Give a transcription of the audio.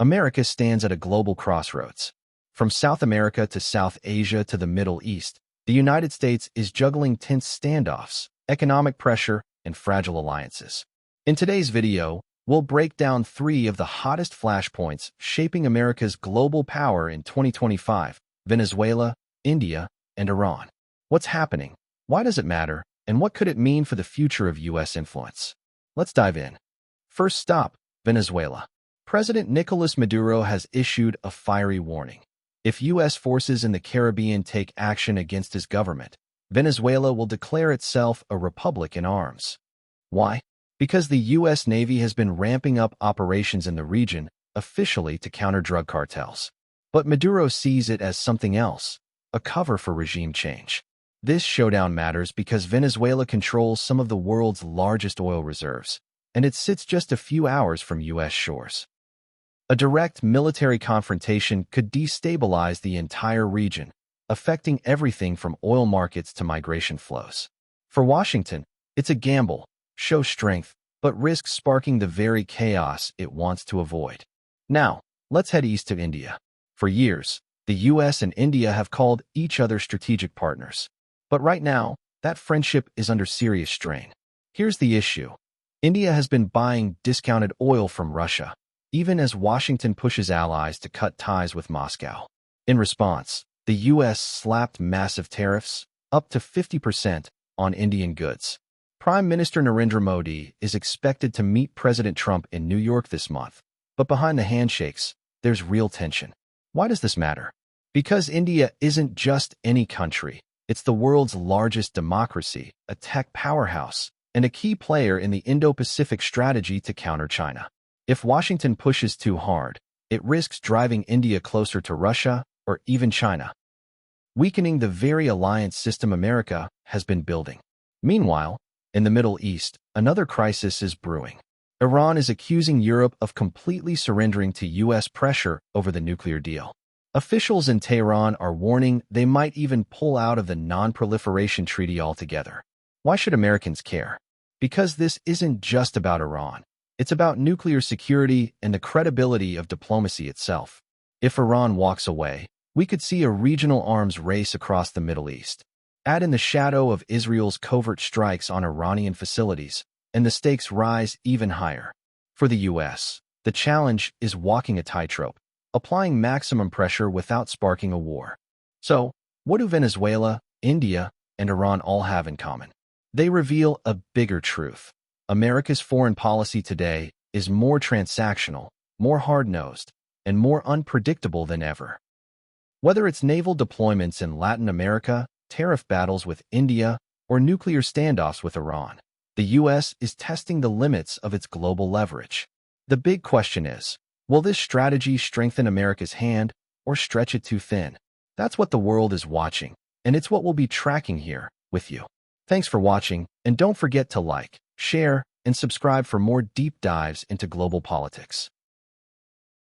America stands at a global crossroads. From South America to South Asia to the Middle East, the United States is juggling tense standoffs, economic pressure, and fragile alliances. In today's video, we'll break down 3 of the hottest flashpoints shaping America's global power in 2025: Venezuela, India, and Iran. What's happening? Why does it matter? And what could it mean for the future of U.S. influence? Let's dive in. First stop, Venezuela. President Nicolas Maduro has issued a fiery warning. If U.S. forces in the Caribbean take action against his government, Venezuela will declare itself a republic in arms. Why? Because the U.S. Navy has been ramping up operations in the region, officially to counter drug cartels. But Maduro sees it as something else, a cover for regime change. This showdown matters because Venezuela controls some of the world's largest oil reserves, and it sits just a few hours from U.S. shores. A direct military confrontation could destabilize the entire region, affecting everything from oil markets to migration flows. For Washington, it's a gamble, show strength, but risks sparking the very chaos it wants to avoid. Now, let's head east to India. For years, the U.S. and India have called each other strategic partners. But right now, that friendship is under serious strain. Here's the issue. India has been buying discounted oil from Russia, even as Washington pushes allies to cut ties with Moscow. In response, the U.S. slapped massive tariffs, up to 50%, on Indian goods. Prime Minister Narendra Modi is expected to meet President Trump in New York this month, but behind the handshakes, there's real tension. Why does this matter? Because India isn't just any country. It's the world's largest democracy, a tech powerhouse, and a key player in the Indo-Pacific strategy to counter China. If Washington pushes too hard, it risks driving India closer to Russia or even China, weakening the very alliance system America has been building. Meanwhile, in the Middle East, another crisis is brewing. Iran is accusing Europe of completely surrendering to U.S. pressure over the nuclear deal. Officials in Tehran are warning they might even pull out of the non-proliferation treaty altogether. Why should Americans care? Because this isn't just about Iran. It's about nuclear security and the credibility of diplomacy itself. If Iran walks away, we could see a regional arms race across the Middle East. Add in the shadow of Israel's covert strikes on Iranian facilities, and the stakes rise even higher. For the U.S., the challenge is walking a tightrope, applying maximum pressure without sparking a war. So, what do Venezuela, India, and Iran all have in common? They reveal a bigger truth. America's foreign policy today is more transactional, more hard-nosed, and more unpredictable than ever. Whether it's naval deployments in Latin America, tariff battles with India, or nuclear standoffs with Iran, the U.S. is testing the limits of its global leverage. The big question is, will this strategy strengthen America's hand or stretch it too thin? That's what the world is watching, and it's what we'll be tracking here with you. Thanks for watching, and don't forget to like, share, and subscribe for more deep dives into global politics.